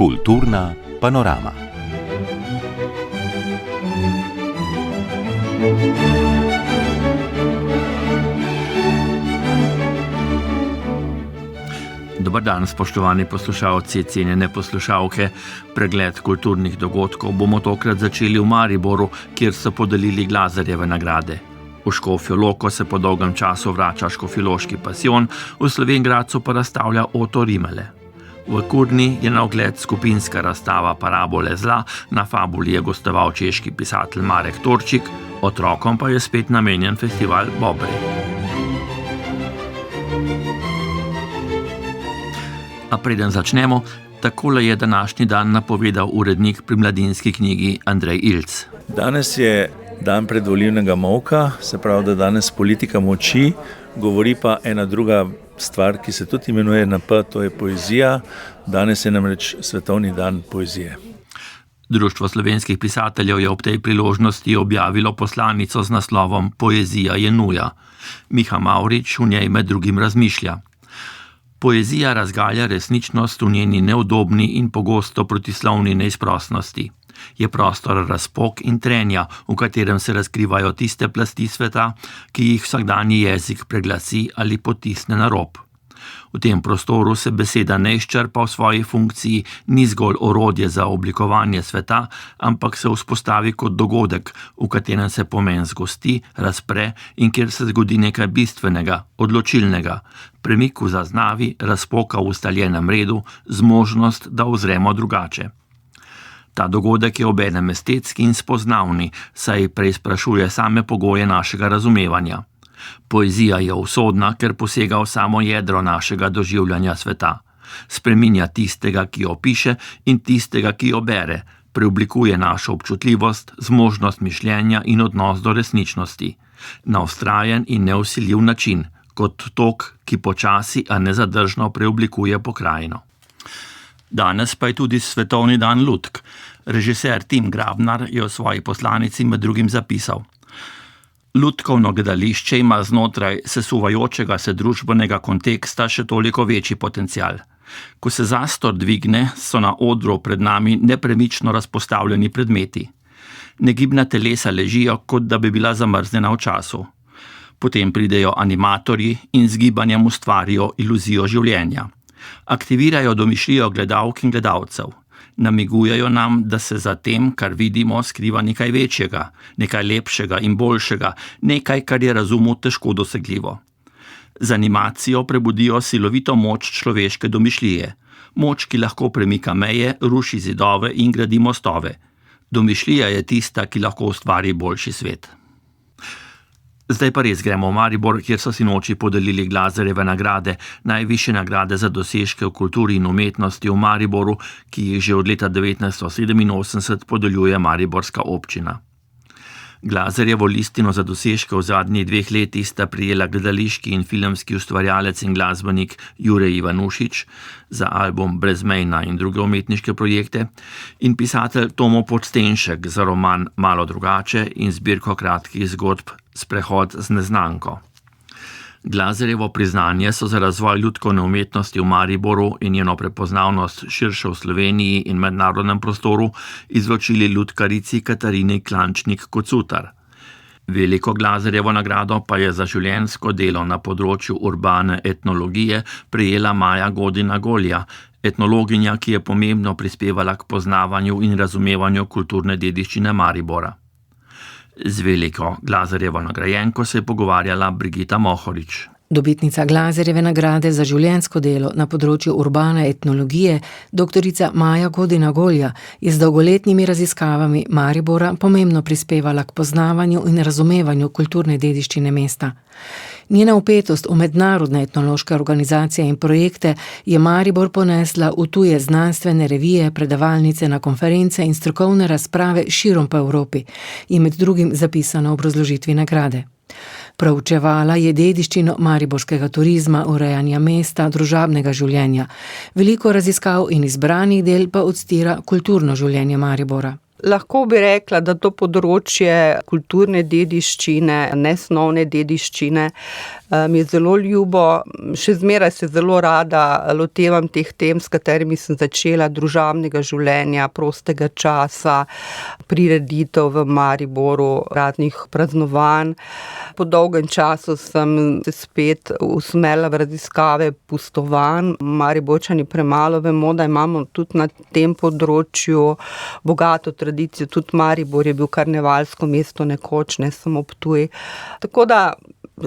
Kulturna panorama. Dobar dan, spoštovani poslušalci, cenjene poslušalke. Pregled kulturnih dogodkov bomo tokrat začeli v Mariboru, kjer so podelili Glazerjeve nagrade. V Škofjo Loko se po dolgem času vrača škofjeloški pasijon, v Slovenj Gradcu pa razstavlja Oto Rimele. V Kurni je na ogled skupinska razstava Parabole zla, na Fabuli je gostoval češki pisatelj Marek Torčik, otrokom pa je spet namenjen festival Bobri. A preden začnemo, takole je današnji dan napovedal urednik pri Mladinski knjigi Andrej Ilc. Danes je dan predvolilnega molka, se pravi, da danes politika moči, govori pa ena druga stvar, ki se tudi imenuje na P, to je poezija. Danes je namreč svetovni dan poezije. Društvo slovenskih pisateljev je ob tej priložnosti objavilo poslanico z naslovom Poezija je nuja. Miha Mavrič v njej med drugim razmišlja. Poezija razgalja resničnost v njeni neudobni in pogosto protislovni neizprostnosti. Je prostor razpok in trenja, v katerem se razkrivajo tiste plasti sveta, ki jih vsakdanji jezik preglasi ali potisne na rob. V tem prostoru se beseda ne izčrpa v svoji funkciji, ni zgolj orodje za oblikovanje sveta, ampak se vzpostavi kot dogodek, v katerem se pomen zgosti, razpre in kjer se zgodi nekaj bistvenega, odločilnega, premik v zaznavi, razpoka v ustaljenem redu, zmožnost, da ozremo drugače. Ta dogodek je obenem estetski in spoznavni, saj preizprašuje same pogoje našega razumevanja. Poezija je usodna, ker posega v samo jedro našega doživljanja sveta. Spreminja tistega, ki jo piše, in tistega, ki jo bere, preoblikuje našo občutljivost, zmožnost mišljenja in odnos do resničnosti. Na vztrajen in nevsiljiv način, kot tok, ki počasi, a nezadržno preoblikuje pokrajino. Danes pa je tudi svetovni dan lutk. Režiser Tim Grabnar je v svoji poslanici med drugim zapisal: Lutkovno gledališče ima znotraj sesuvajočega se družbenega konteksta še toliko večji potencial. Ko se zastor dvigne, so na odru pred nami nepremično razpostavljeni predmeti. Negibna telesa ležijo, kot da bi bila zamrznjena v času. Potem pridejo animatorji in z gibanjem ustvarijo iluzijo življenja. Aktivirajo domišljijo gledalk in gledalcev. Namigujejo nam, da se za tem, kar vidimo, skriva nekaj večjega, nekaj lepšega in boljšega, nekaj, kar je razumu težko dosegljivo. Z animacijo prebudijo silovito moč človeške domišljije. Moč, ki lahko premika meje, ruši zidove in gradi mostove. Domišljija je tista, ki lahko ustvari boljši svet. Zdaj pa res gremo v Maribor, kjer so sinoči podelili Glazerjeve nagrade, najvišje nagrade za dosežke v kulturi in umetnosti v Mariboru, ki jih že od leta 1987 podeljuje mariborska občina. Glazerjevo listino za dosežke v zadnjih 2 letih sta prijela gledališki in filmski ustvarjalec in glasbenik Jure Ivanušič za album Brezmejna in druge umetniške projekte in pisatelj Tomo Podstenšek za roman Malo drugače in zbirko kratkih zgodb Sprehod z neznanko. Glazerjevo priznanje so za razvoj ljudkovne umetnosti v Mariboru in njeno prepoznavnost širše v Sloveniji in mednarodnem prostoru izločili ljudkarici Katarini Klančnik-Kocutar. Veliko Glazerjevo nagrado pa je za življenjsko delo na področju urbane etnologije prejela Maja Godina-Golja, etnologinja, ki je pomembno prispevala k poznavanju in razumevanju kulturne dediščine Maribora. Z veliko Glazerjevo nagrajenko se je pogovarjala Brigita Mohorič. Dobitnica Glazerjeve nagrade za življenjsko delo na področju urbane etnologije, doktorica Maja Godina-Golja, je z dolgoletnimi raziskavami Maribora pomembno prispevala k poznavanju in razumevanju kulturne dediščine mesta. Njena vpetost v mednarodne etnološke organizacije in projekte je Maribor ponesla v tuje znanstvene revije, predavalnice na konference in strokovne razprave širom po Evropi, je med drugim zapisano v obrazložitvi nagrade. Proučevala je dediščino mariborskega turizma, urejanja mesta, družabnega življenja. Veliko raziskav in izbranih del pa odstira kulturno življenje Maribora. Lahko bi rekla, da to področje kulturne dediščine, nesnovne dediščine mi je zelo ljubo. Še zmeraj se zelo rada lotevam teh tem, s katerimi sem začela, družabnega življenja, prostega časa, prireditev v Mariboru, raznih praznovanj. Po dolgem času sem se spet usmerila v raziskave pustovanj. Mariborčani premalo vemo, da imamo tudi na tem področju bogato tradicijo. Tudi Maribor je bil karnevalsko mesto nekoč, ne samo Ptuj. Tako da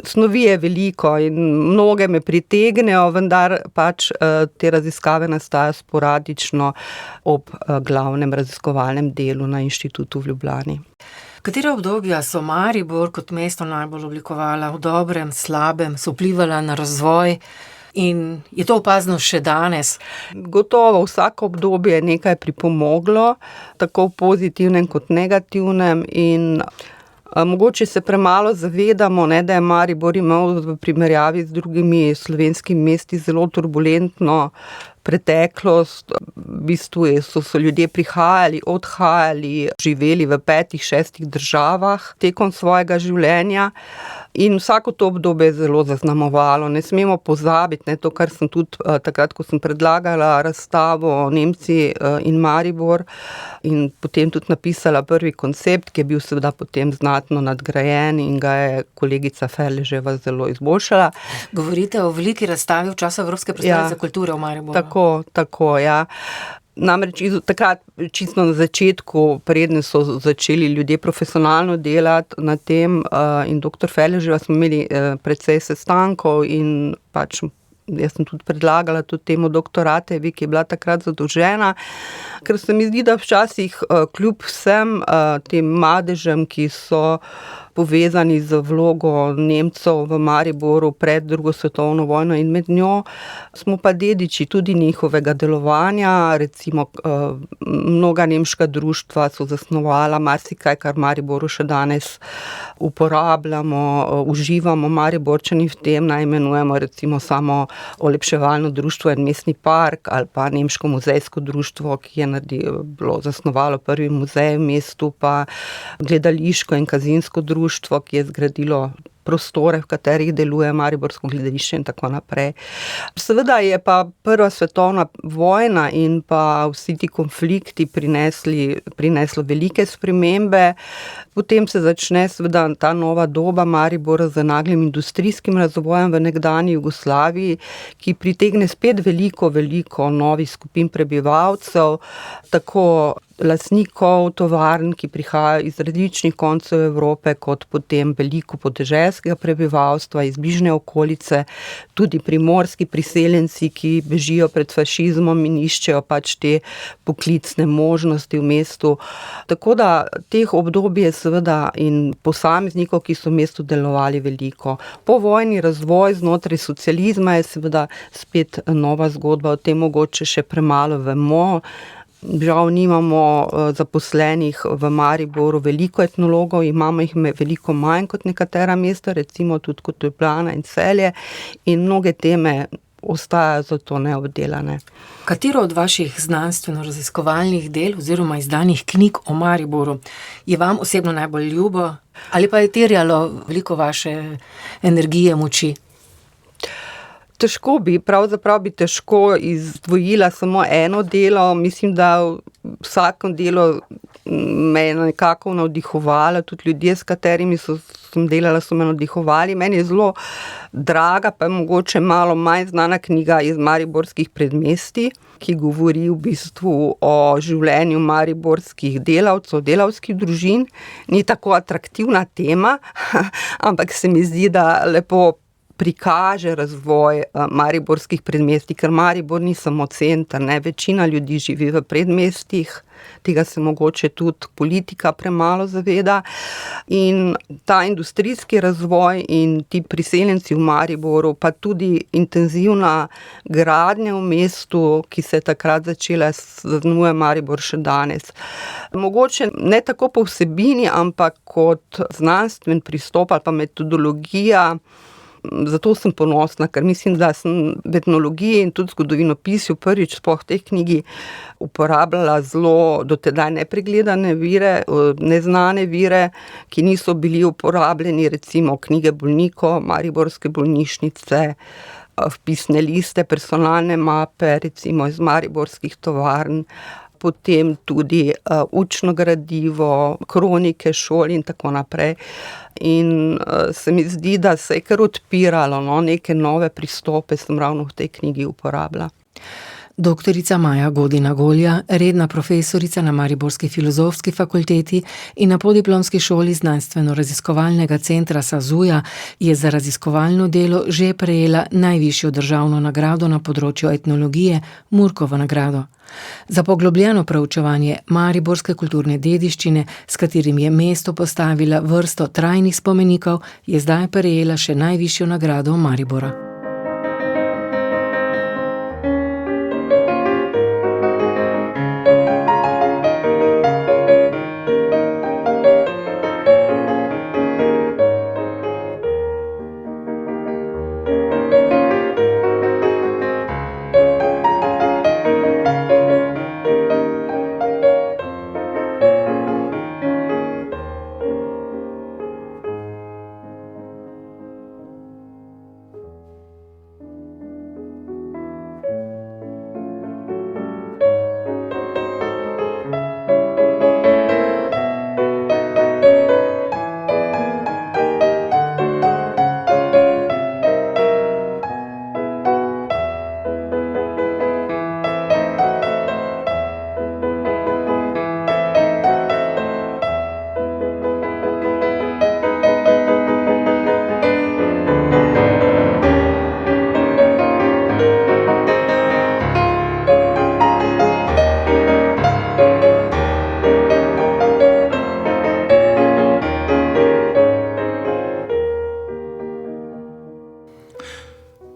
snovi je veliko in mnoge me pritegnejo, vendar pač te raziskave nastajajo sporadično ob glavnem raziskovalnem delu na inštitutu v Ljubljani. Katera obdobja so Maribor kot mesto najbolj oblikovala, v dobrem, slabem, so vplivala na razvoj? In je to opazno še danes? Gotovo vsako obdobje je nekaj pripomoglo, tako v pozitivnem kot negativnem, in mogoče se premalo zavedamo, da je Maribor imel v primerjavi z drugimi slovenskimi mesti zelo turbulentno preteklost. V bistvu so ljudje prihajali, odhajali, živeli v 5-6 državah tekom svojega življenja. In vsako to obdobje je zelo zaznamovalo. Ne smemo pozabiti, to, kar sem tudi takrat, ko sem predlagala razstavo Nemci in Maribor, in potem tudi napisala prvi koncept, ki je bil seveda potem znatno nadgrajen in ga je kolegica Ferleževa zelo izboljšala. Govorite o veliki razstavi v času Evropske predstavnice kulture v Mariboru. Tako, ja. Namreč takrat, čisto na začetku, preden so začeli ljudje profesionalno delati na tem, in dr. Ferleževa smo imeli precej sestankov in pač jaz sem tudi predlagala tudi temu doktoratevi, ki je bila takrat zadolžena, ker se mi zdi, da včasih kljub vsem tem madežem, ki so povezani z vlogo Nemcev v Mariboru pred drugo svetovno vojno in med njo, smo pa dediči tudi njihovega delovanja. Recimo mnoga nemška društva so zasnovala marsikaj, kar v Mariboru še danes uporabljamo, uživamo Mariborčani v tem, imenujemo recimo samo olepševalno društvo en mestni park ali pa nemško muzejsko društvo, ki je bilo zasnovalo prvi muzej v mestu, pa gledališko in kazinsko društvo, ki je zgradilo prostore, v katerih deluje mariborsko gledališče in tako naprej. Seveda je pa prva svetovna vojna in pa vsi ti konflikti prineslo velike spremembe. Potem se začne seveda ta nova doba Maribora z naglim industrijskim razvojem v nekdanji Jugoslaviji, ki pritegne spet veliko novih skupin prebivalcev, tako lastnikov tovarn, ki prihajajo iz različnih koncev Evrope, kot potem veliko podeželskega prebivalstva iz bližnje okolice, tudi primorski priseljenci, ki bežijo pred fašizmom in iščejo pač te poklicne možnosti v mestu. Tako da teh obdobij je seveda in posameznikov, ki so v mestu delovali, veliko. Povojni razvoj znotraj socializma je seveda spet nova zgodba, o tem mogoče še premalo vemo. Žal nimamo zaposlenih v Mariboru veliko etnologov, imamo jih veliko manj kot nekatera mesta, recimo tudi kot Ljubljana in Celje, in mnoge teme ostajajo zato neobdelane. Katero od vaših znanstveno-raziskovalnih del oziroma izdanih knjig o Mariboru je vam osebno najbolj ljubo ali pa je terjalo veliko vaše energije, moči? Pravzaprav bi težko izdvojila samo eno delo. Mislim, da vsako delo me je nekako navdihovalo, tudi ljudje, s katerimi sem delala, so me navdihovali. Meni je zelo draga, pa je mogoče malo manj znana knjiga iz mariborskih predmestij, ki govori v bistvu o življenju mariborskih delavcev, delavskih družin. Ni tako atraktivna tema, ampak se mi zdi, da lepo prikaže razvoj mariborskih predmestij, ker Maribor ni samo center, večina ljudi živi v predmestjih, tega se mogoče tudi politika premalo zaveda, in ta industrijski razvoj in ti priseljenci v Mariboru, pa tudi intenzivna gradnja v mestu, ki se je takrat začela, zaznamuje Maribor še danes. Mogoče ne tako po vsebini, ampak kot znanstven pristop ali pa metodologija, zato sem ponosna, ker mislim, da sem v etnologiji in tudi zgodovinopisju prvič sploh v tej knjigi uporabljala zelo dotedaj nepregledane vire, neznane vire, ki niso bili uporabljeni, recimo knjige bolnikov, mariborske bolnišnice, vpisne liste, personalne mape, recimo iz mariborskih tovarn, potem tudi učno gradivo, kronike šol in tako naprej. In se mi zdi, da se je kar odpiralo, neke nove pristope sem ravno v tej knjigi uporabila. Doktorica Maja Godina-Golja, redna profesorica na Mariborski filozofski fakulteti in na podiplomski šoli znanstveno-raziskovalnega centra SAZU-ja, je za raziskovalno delo že prejela najvišjo državno nagrado na področju etnologije, Murkovo nagrado. Za poglobljeno proučevanje mariborske kulturne dediščine, s katerim je mesto postavila vrsto trajnih spomenikov, je zdaj prejela še najvišjo nagrado Maribora.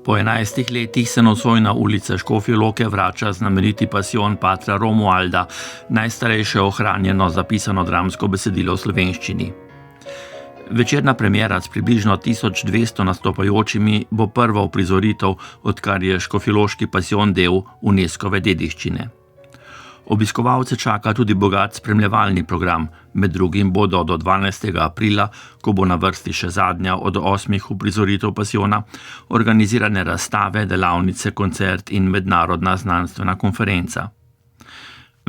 Po 11 letih se nocoj na ulice Škofje Loke vrača znameniti pasijon patra Romualda, najstarejše ohranjeno zapisano dramsko besedilo v slovenščini. Večerna premiera s približno 1200 nastopajočimi bo prva uprizoritev, odkar je škofjeloški pasijon del UNESCO-ve dediščine. Obiskovalce čaka tudi bogat spremljevalni program, med drugim bodo do 12. aprila, ko bo na vrsti še zadnja od 8 uprizoritev pasijona, organizirane razstave, delavnice, koncert in mednarodna znanstvena konferenca.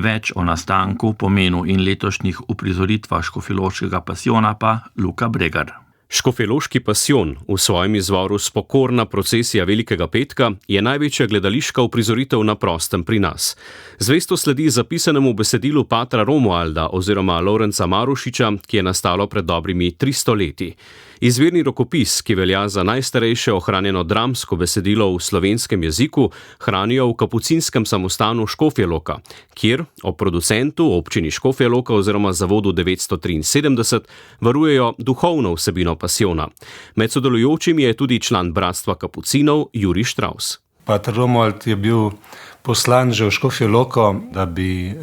Več o nastanku, pomenu in letošnjih uprizoritvah škofjeloškega pasijona pa Luka Bregar. Škofjeloški pasijon, v svojem izvoru spokorna procesija Velikega petka, je največja gledališka uprizoritev na prostem pri nas. Zvesto sledi zapisanemu besedilu patra Romualda oziroma Lorenca Marušiča, ki je nastalo pred dobrimi 300 leti. Izvirni rokopis, ki velja za najstarejše ohranjeno dramsko besedilo v slovenskem jeziku, hranijo v kapucinskem samostanu Škofje Loka, kjer ob producentu, občini Škofje Loka oziroma zavodu 973, varujejo duhovno vsebino pasijona. Med sodelujočimi je tudi član bratstva kapucinov Jurij Štravs. Pater Romuald je bil poslan že v Škofje Loko, da bi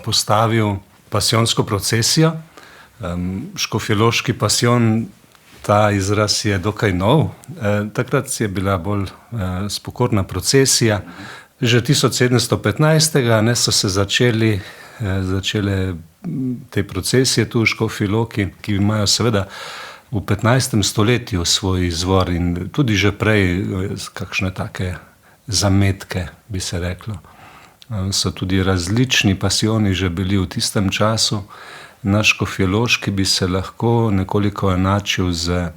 postavil pasijonsko procesijo. Škofjeloški pasijon, ta izraz je dokaj nov. Takrat je bila bolj spokorna procesija. Že 1715. So se začele te procesije tu v Škofji Loki, ki imajo seveda v 15. stoletju svoj izvor in tudi že prej kakšne take zametke, bi se reklo. So tudi različni pasijoni že bili v tistem času. Naš škofjeloški bi se lahko nekoliko enačil z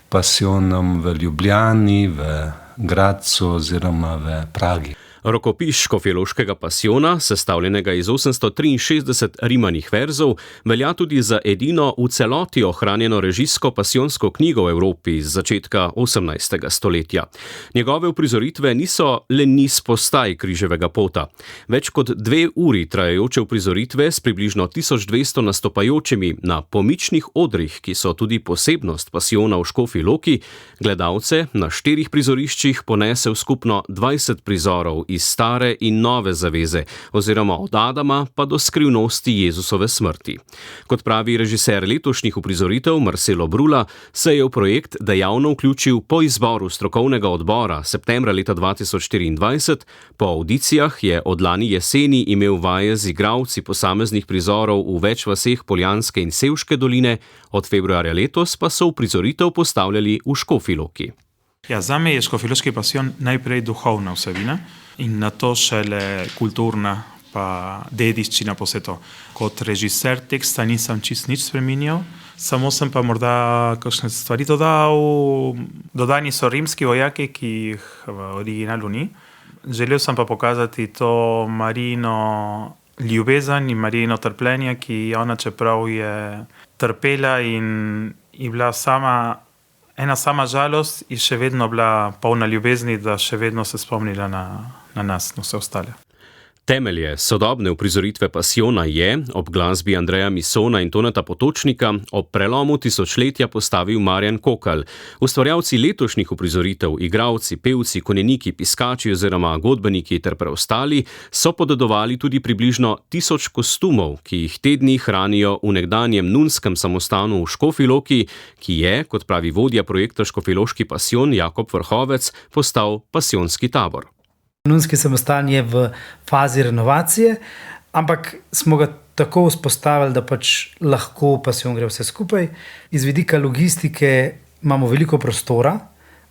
pasijonom v Ljubljani, v Gradcu oziroma v Pragi. Rokopis škofjeloškega pasijona, sestavljenega iz 863 rimanih verzov, velja tudi za edino v celoti ohranjeno režijsko pasijonsko knjigo v Evropi iz začetka 18. stoletja. Njegove uprizoritve niso le niz postaj križevega pota. Več kot 2 uri trajajoče uprizoritve s približno 1200 nastopajočimi na pomičnih odrih, ki so tudi posebnost pasijona v Škofji Loki, gledalce na 4 prizoriščih ponese v skupno 20 prizorov iz stare in nove zaveze, oziroma od Adama pa do skrivnosti Jezusove smrti. Kot pravi režiser letošnjih uprizoritev Marcelo Brula, se je v projekt dejavno vključil po izboru strokovnega odbora septembra leta 2024, po audicijah je od lani jeseni imel vaje z igralci posameznih prizorov v več vaseh Poljanske in Sevške doline, od februarja letos pa so uprizoritev postavljali v Škofji Loki. Ja, zame je Škofjeloški pasijon najprej duhovna vsebina in nato šele kulturna pa dediščina po vse to. Kot režiser teksta nisem čist nič spreminjal, samo sem pa morda kakšne stvari dodal. Dodani so rimski vojaki, ki jih v originalu ni. Želel sem pa pokazati to Marijino ljubezen in Marijino trpljenje, ki ona, čeprav je trpela in je bila ena sama žalost, je še vedno bila polna ljubezni, da še vedno se spomnila na nas, na vse ostale. Temelje sodobne uprizoritve pasijona je, ob glasbi Andreja Misona in Toneta Potočnika, ob prelomu tisočletja postavil Marjan Kokalj. Ustvarjalci letošnjih uprizoritev, igralci, pevci, konjeniki, piskači oziroma godbeniki ter preostali so podedovali tudi približno 1000 kostumov, ki jih te dni hranijo v nekdanjem nunskem samostanu v Škofji Loki, ki je, kot pravi vodja projekta Škofjeloški pasijon Jakob Vrhovec, postal pasijonski tabor. Nunski samostan je v fazi renovacije, ampak smo ga tako vzpostavili, da pač lahko pasijon gre vse skupaj. Iz vidika logistike imamo veliko prostora,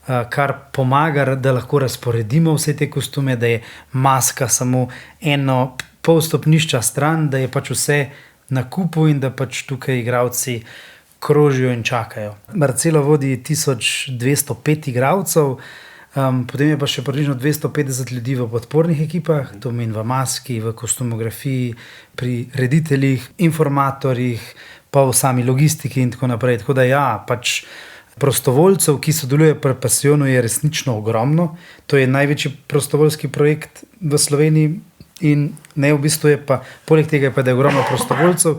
kar pomaga, da lahko razporedimo vse te kostume, da je maska samo eno pol stopnišča stran, da je pač vse na kupu in da pač tukaj igralci krožijo in čakajo. Marcelo vodi 1205 igralcev, potem je pa še približno 250 ljudi v podpornih ekipah, to meni v maski, v kostumografiji, pri rediteljih, informatorjih, pa v sami logistiki in tako naprej. Tako da ja, pač prostovoljcev, ki sodelujejo pri pasijonu, je resnično ogromno. To je največji prostovoljski projekt v Sloveniji in ne, v bistvu je pa, poleg tega je pa, da je ogromno prostovoljcev,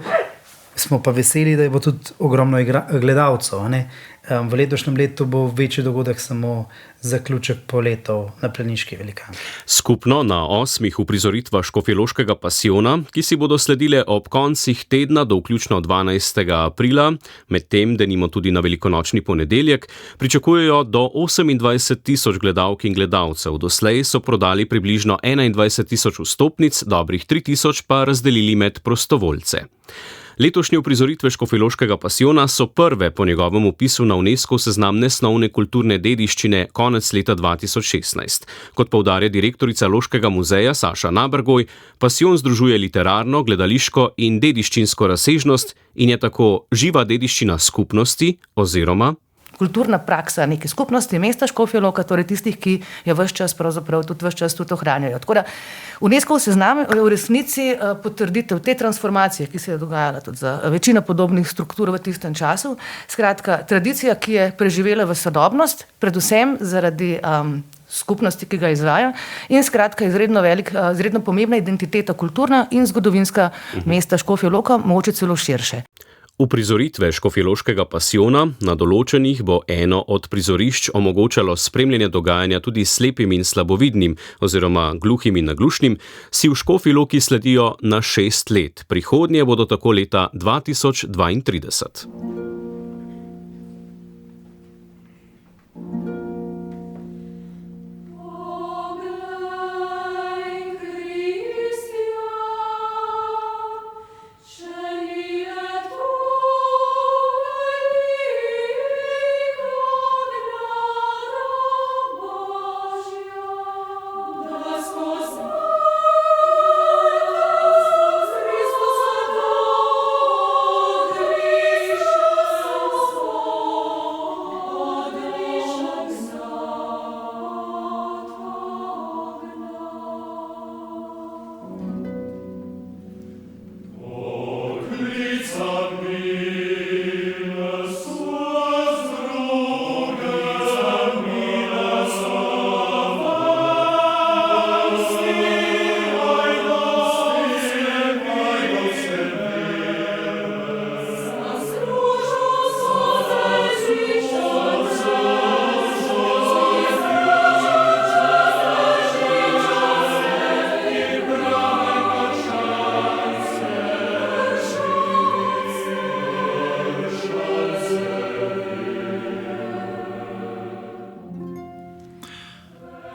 smo pa veseli, da je bo tudi ogromno gledalcev. V letošnjem letu bo večji dogodek samo zaključek poletov na Planiški velikan. Skupno na 8 uprizoritvah Škofjeloškega pasijona, ki si bodo sledile ob koncih tedna do vključno 12. aprila, medtem denimo tudi na velikonočni ponedeljek, pričakujejo do 28 000 gledalk in gledalcev. Doslej so prodali približno 21 000 vstopnic, dobrih 3 000 pa razdelili med prostovoljce. Letošnje uprizoritve Škofjeloškega pasijona so prve po njegovem vpisu na UNESCO seznam nesnovne kulturne dediščine konec leta 2016. Kot poudarja direktorica Loškega muzeja Saša Nabergoj, pasijon združuje literarno, gledališko in dediščinsko razsežnost in je tako živa dediščina skupnosti oziroma kulturna praksa neke skupnosti mesta Škofja Loka, torej tistih, ki jo ves čas tudi ohranjajo. Tako da UNESCO seznam je v resnici potrditev te transformacije, ki se je dogajala tudi za večino podobnih struktur v tistem času. Skratka, tradicija, ki je preživela v sodobnost, predvsem zaradi skupnosti, ki ga izvaja, in skratka izredno pomembna identiteta kulturna in zgodovinska mesta Škofja Loka, mogoče celo širše. Uprizoritve Škofjeloškega pasijona na določenih bo eno od prizorišč omogočalo spremljanje dogajanja tudi slepim in slabovidnim oziroma gluhim in naglušnim, si v Škofji Loki sledijo na 6 let. Prihodnje bodo tako leta 2032.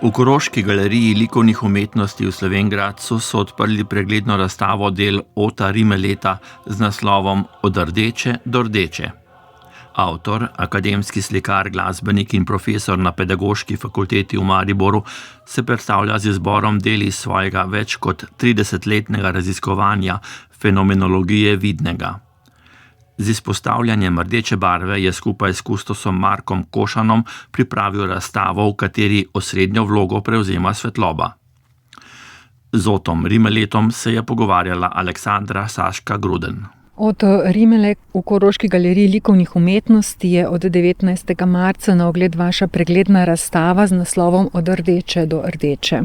V Koroški galeriji likovnih umetnosti v Slovenj Gradcu so odprli pregledno razstavo del Ota Rimeleta z naslovom Od rdeče do rdeče. Avtor, akademski slikar, glasbenik in profesor na Pedagoški fakulteti v Mariboru se predstavlja z izborom del iz svojega več kot 30-letnega raziskovanja fenomenologije vidnega. Z izpostavljanjem rdeče barve je skupaj s kustosom Markom Košanom pripravil razstavo, v kateri osrednjo vlogo prevzema svetloba. Z Otom Rimeletom se je pogovarjala Aleksandra Saška Gruden. Oto Rimelek v Koroški galeriji likovnih umetnosti je od 19. marca na ogled vaša pregledna razstava z naslovom Od rdeče do rdeče.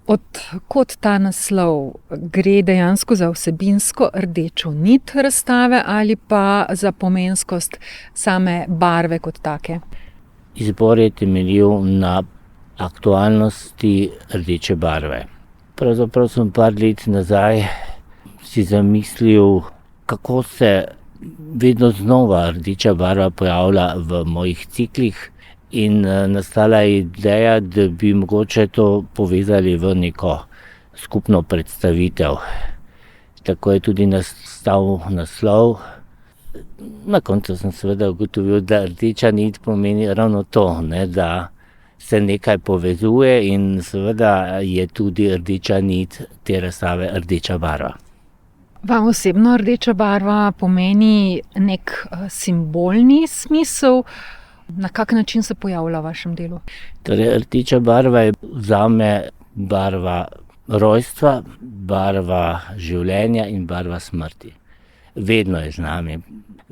Odkot ta naslov? Gre dejansko za vsebinsko rdečo nit razstave ali pa za pomenskost same barve kot take? Izbor je temeljil na aktualnosti rdeče barve. Pravzaprav sem par let nazaj si zamislil, kako se vedno znova rdeča barva pojavlja v mojih ciklih in nastala je ideja, da bi mogoče to povezali v neko skupno predstavitev. Tako je tudi nastal naslov. Na koncu sem seveda ugotovil, da rdeča nit pomeni ravno to, da se nekaj povezuje in seveda je tudi rdeča nit te razstave rdeča barva. Vam osebno rdeča barva pomeni nek simbolni smisel? Na kak način se pojavlja v vašem delu? Torej, rdeča barva je zame barva rojstva, barva življenja in barva smrti. Vedno je z nami,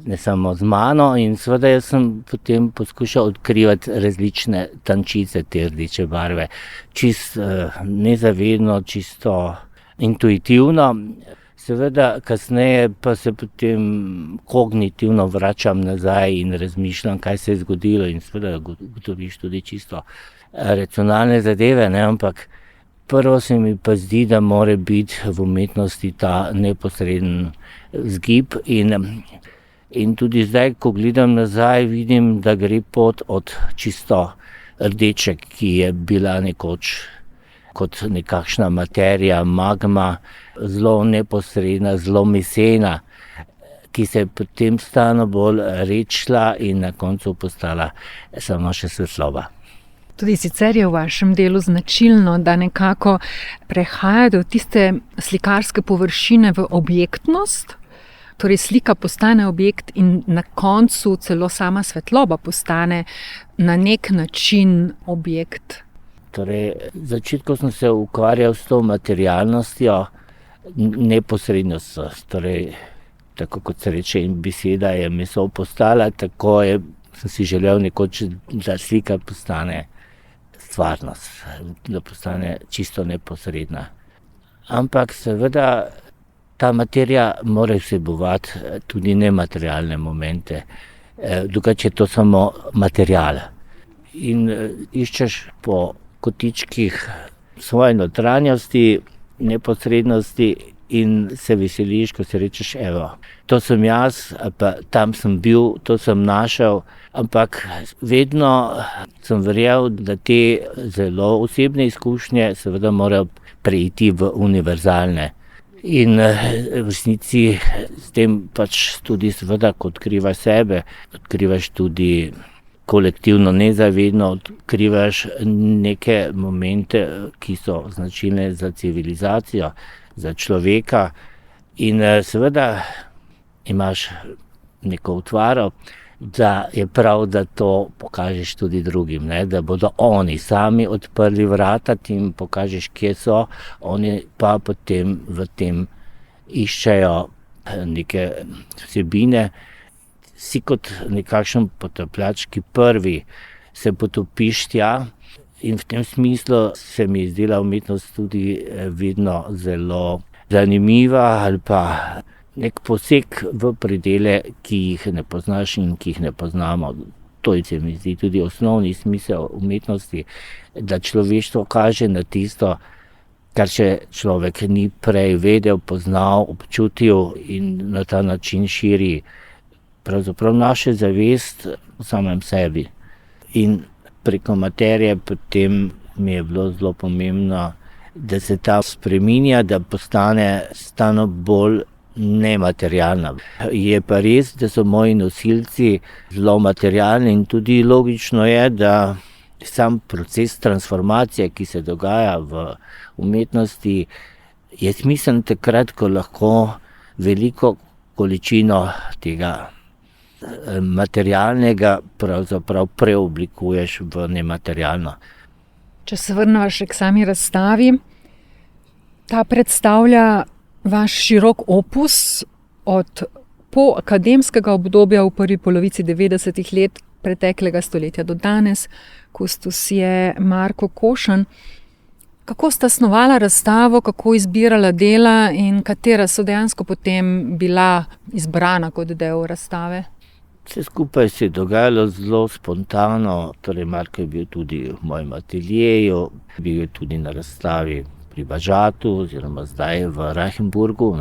ne samo z mano, in seveda jaz sem potem poskušal odkrivati različne tančice te rdeče barve. Čisto nezavedno, čisto intuitivno. Seveda kasneje pa se potem kognitivno vračam nazaj in razmišljam, kaj se je zgodilo, in seveda ugotoviš tudi čisto racionalne zadeve, ampak prvo se mi pa zdi, da mora biti v umetnosti ta neposreden vzgib in tudi zdaj, ko gledam nazaj, vidim, da gre pot od čisto rdeče, ki je bila nekoč kot nekakšna materija, magma, zelo neposredna, zelo mesena, ki se je potem stalno bolj redčila in na koncu postala samo še svetloba. Tudi sicer je v vašem delu značilno, da nekako prehajate od tiste slikarske površine v objektnost, torej slika postane objekt in na koncu celo sama svetloba postane na nek način objekt. Torej, v začetku sem se ukvarjal s to materialnostjo, neposrednostjo. Torej, tako kot se reče, in beseda je meso postala, tako sem si želel nekoč, da slika postane stvarnost, da postane čisto neposredna. Ampak seveda ta materija mora vsebovati tudi nematerialne momente, drugače je to samo material. In iščeš po kotičkih svoje notranjosti, neposrednosti in se veseliš, ko si rečeš, evo, to sem jaz, pa tam sem bil, to sem našel, ampak vedno sem verjel, da te zelo osebne izkušnje seveda morajo preiti v univerzalne. In v resnici s tem pač tudi seveda, ko odkrivaš sebe, odkrivaš tudi kolektivno, nezavedno odkrivaš neke momente, ki so značilne za civilizacijo, za človeka, in seveda imaš neko utvaro, da je prav, da to pokažeš tudi drugim, da bodo oni sami odprli vrata, ti jim pokažeš, kje so, oni pa potem v tem iščejo neke vsebine. Si kot nekakšen potapljač, ki prvi se potopiš tja, in v tem smislu se mi je zdela umetnost tudi vedno zelo zanimiva ali pa nek poseg v predele, ki jih ne poznaš in ki jih ne poznamo. To se mi zdi tudi osnovni smisel umetnosti, da človeštvo kaže na tisto, kar še človek ni prej vedel, poznal, občutil, in na ta način širi pravzaprav naše zavest v samem sebi. In preko materije potem mi je bilo zelo pomembno, da se ta spreminja, da postane stalno bolj nematerialna. Je pa res, da so moji nosilci zelo materialni in tudi logično je, da sam proces transformacije, ki se dogaja v umetnosti, je smiseln takrat, ko lahko veliko količino tega materialnega pravzaprav preoblikuješ v nematerialno. Če se vrnemo še k sami razstavi, ta predstavlja vaš širok opus od poakademskega obdobja v prvi polovici 90-ih let preteklega stoletja do danes. Kustos je Marko Košan. Kako sta snovala razstavo, kako izbirala dela in katera so dejansko potem bila izbrana kot del razstave? Vse skupaj se je dogajalo zelo spontano, torej Marko je bil tudi v mojem ateljeju, bil je tudi na razstavi pri Bažatu oziroma zdaj v Reichenburgu.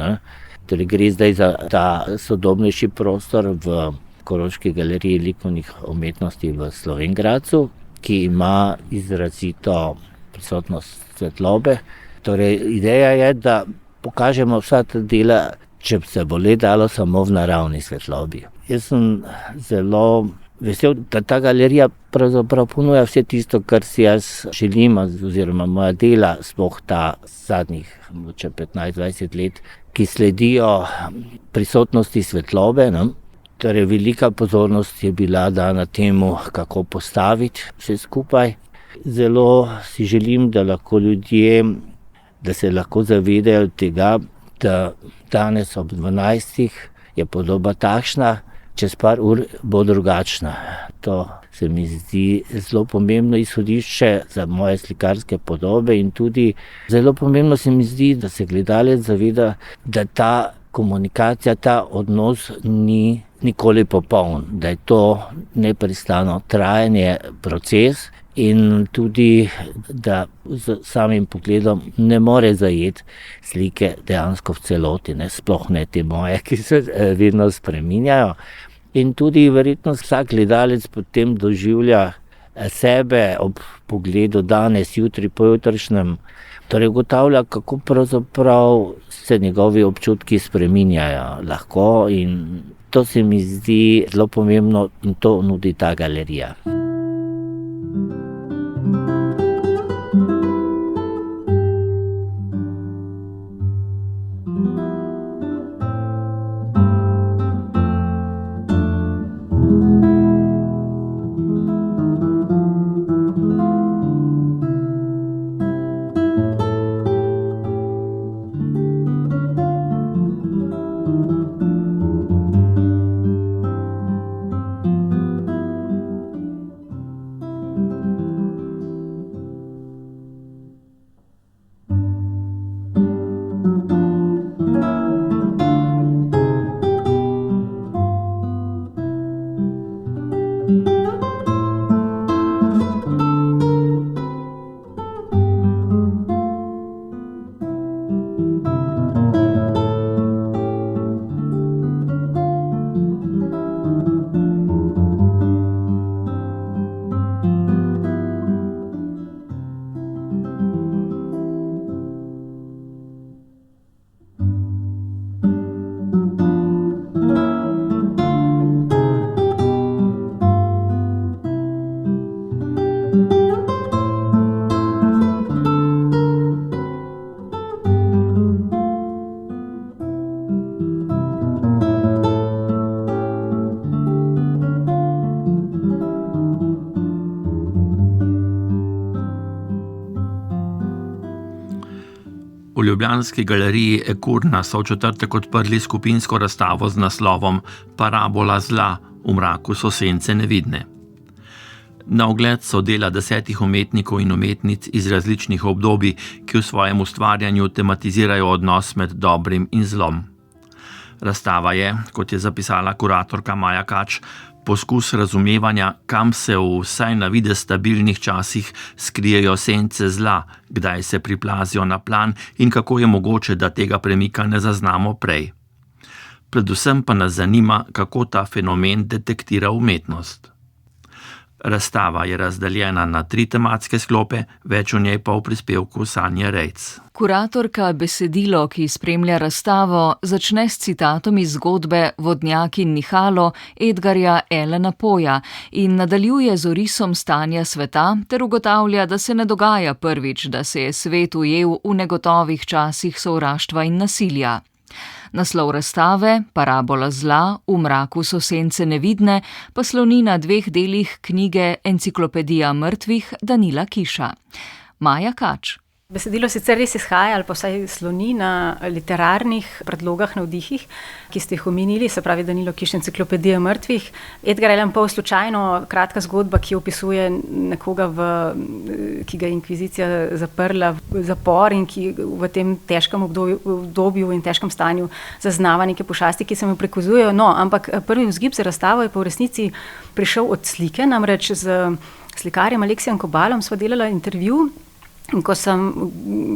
Torej gre zdaj za ta sodobnejši prostor v Koroški galeriji likovnih umetnosti v Slovenj Gradcu, ki ima izrazito prisotnost svetlobe. Torej ideja je, da pokažemo vsa ta dela, če se bo le dalo samo v naravni svetlobi. Jaz sem zelo vesel, da ta galerija pravzaprav ponuja vse tisto, kar si jaz želim, oziroma moja dela, sploh ta zadnjih 15-20 let, ki sledijo prisotnosti svetlobe. Torej velika pozornost je bila dana temu, kako postaviti vse skupaj. Zelo si želim, da lahko ljudje, da se lahko zavedajo tega, da danes ob 12 je podoba takšna, čez par ur bo drugačna. To se mi zdi zelo pomembno izhodišče za moje slikarske podobe in tudi zelo pomembno se mi zdi, da se gledalec zaveda, da ta komunikacija, ta odnos ni nikoli popoln, da je to neprestano trajanje proces in tudi, da z samim pogledom ne more zajeti slike dejansko v celoti, sploh ne te moje, ki se vedno spreminjajo. In tudi verjetno vsak gledalec potem doživlja sebe ob pogledu danes, jutri, pojutrišnjem, torej ugotavlja, kako pravzaprav se njegovi občutki spreminjajo lahko in to se mi zdi zelo pomembno in to nudi ta galerija. V ljubljanski galeriji Ekurna so v četrtek odprli skupinsko razstavo z naslovom Parabola zla, v mraku so sence nevidne. Na ogled so dela 10 umetnikov in umetnic iz različnih obdobij, ki v svojem ustvarjanju tematizirajo odnos med dobrim in zlom. Razstava je, kot je zapisala kuratorka Maja Kač, poskus razumevanja, kam se v vsaj na videz stabilnih časih skrijejo sence zla, kdaj se priplazijo na plan in kako je mogoče, da tega premika ne zaznamo prej. Predvsem pa nas zanima, kako ta fenomen detektira umetnost. Razstava je razdeljena na 3 tematske sklope, več o njej pa v prispevku Sanje Rejc. Kuratorka besedilo, ki spremlja razstavo, začne s citatom iz zgodbe Vodnjak in nihalo Edgarja Allana Poja in nadaljuje z orisom stanja sveta ter ugotavlja, da se ne dogaja prvič, da se je svet ujel v negotovih časih sovraštva in nasilja. Naslov razstave, Parabola zla, v mraku so sence nevidne, pa sloni na 2 delih knjige Enciklopedija mrtvih Danila Kiša. Maja Kač. Besedilo sicer res izhaja ali pa vsaj sloni na literarnih predlogah, navdihih, ki ste jih omenili, se pravi Danilo Kiš, Enciklopedija mrtvih. Edgar Allan Poe, slučajno kratka zgodba, ki opisuje nekoga, ki ga je inkvizicija zaprla v zapor in ki v tem težkem obdobju in težkem stanju zaznava neke pošasti, ki se mu prikazujejo. No, ampak prvi vzgib za razstavo je pa v resnici prišel od slike, namreč z slikarjem Aleksijem Kobalom sva delala intervju. In ko sem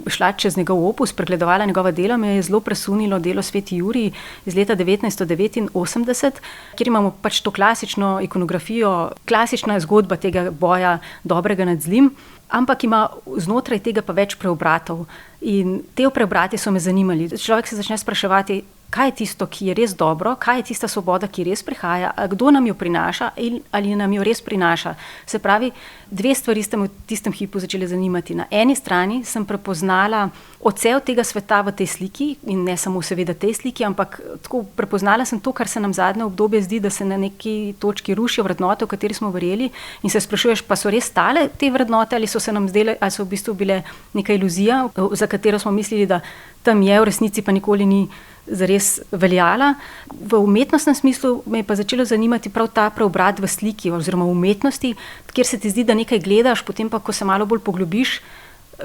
šla čez njegov opus, pregledovala njegova dela, me je zelo presunilo delo Sveti Jurij iz leta 1989, kjer imamo pač to klasično ikonografijo, klasična zgodba tega boja dobrega nad zlim, ampak ima znotraj tega pa več preobratov. In te preobrati so me zanimali. Človek se začne spraševati, kaj je tisto, ki je res dobro, kaj je tista svoboda, ki res prihaja, kdo nam jo prinaša ali nam jo res prinaša. Se pravi, 2 stvari ste me v tistem hipu začeli zanimati. Na eni strani sem prepoznala odsev tega sveta v tej sliki in ne samo seveda tej sliki, ampak tako prepoznala sem to, kar se nam zadnje obdobje zdi, da se na neki točki rušijo vrednote, v kateri smo verjeli in se sprašuješ, pa so res stale te vrednote ali so se nam zdele, ali so v bistvu bile neka iluzija, za katero smo mislili, da tam je, v resnici pa nikoli ni zares veljala. V umetnostnem smislu me je pa začelo zanimati prav ta preobrat v sliki oziroma v umetnosti, kjer se ti zdi, da nekaj gledaš, potem pa, ko se malo bolj poglobiš,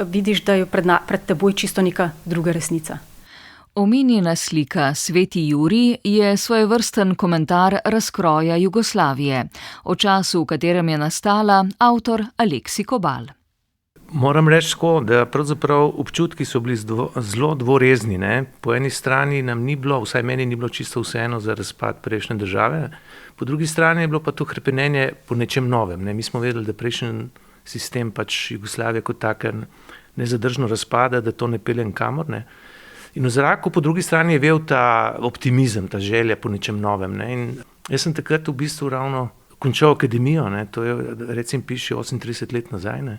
vidiš, da je pred teboj čisto neka druga resnica. Omenjena slika Sveti Jurij je svojevrsten komentar razkroja Jugoslavije. O času, v katerem je nastala, avtor Aleksij Kobal. Moram reči tako, da pravzaprav občutki so bili zelo dvorezni. Ne? Po eni strani nam ni bilo, vsaj meni ni bilo čisto vseeno za razpad prejšnje države, po drugi strani je bilo pa to hrepenenje po nečem novem. Ne? Mi smo vedeli, da prejšnji sistem pač Jugoslavije kot taka nezadržno razpada, da to ne pelje nikamor. Ne? In v zraku po drugi strani je vel ta optimizem, ta želja po nečem novem. Ne? In jaz sem takrat v bistvu ravno končal akademijo, ne? To je, recimo piše 38 let nazaj, ne?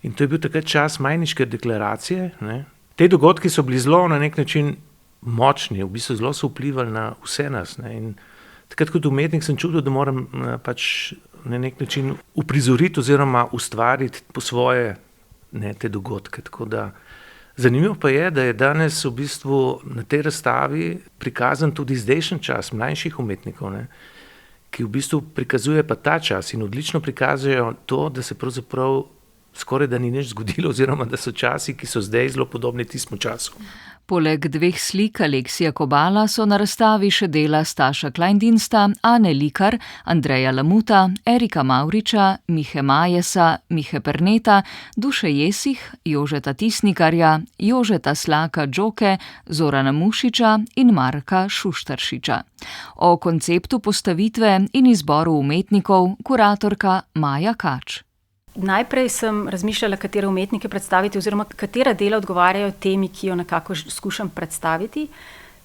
In to je bil takrat čas Majniške deklaracije. Ne? Te dogodki so bili zelo na nek način močni, v bistvu zelo so vplivali na vse nas. Ne? In takrat kot umetnik sem čutil, da moram pač na nek način uprizoriti oziroma ustvariti po svoje te dogodke. Tako da zanimivo pa je, da je danes v bistvu na tej razstavi prikazan tudi zdajšnji čas mlajših umetnikov, ne? Ki v bistvu prikazuje pa ta čas in odlično prikazujejo to, da se pravzaprav skoraj da ni nič zgodilo, oziroma da so časi, ki so zdaj zelo podobni tistemu času. Poleg 2 slik Aleksija Kobala so na razstavi še dela Staša Kleindinsta, Ane Likar, Andreja Lamuta, Erika Mavriča, Mihe Majesa, Mihe Perneta, Duše Jesih, Jožeta Tisnikarja, Jožeta Slaka Džoke, Zorana Mušiča in Marka Šuštaršiča. O konceptu postavitve in izboru umetnikov kuratorka Maja Kač. Najprej sem razmišljala, katere umetnike predstaviti oziroma katera dela odgovarjajo temi, ki jo nekako skušam predstaviti.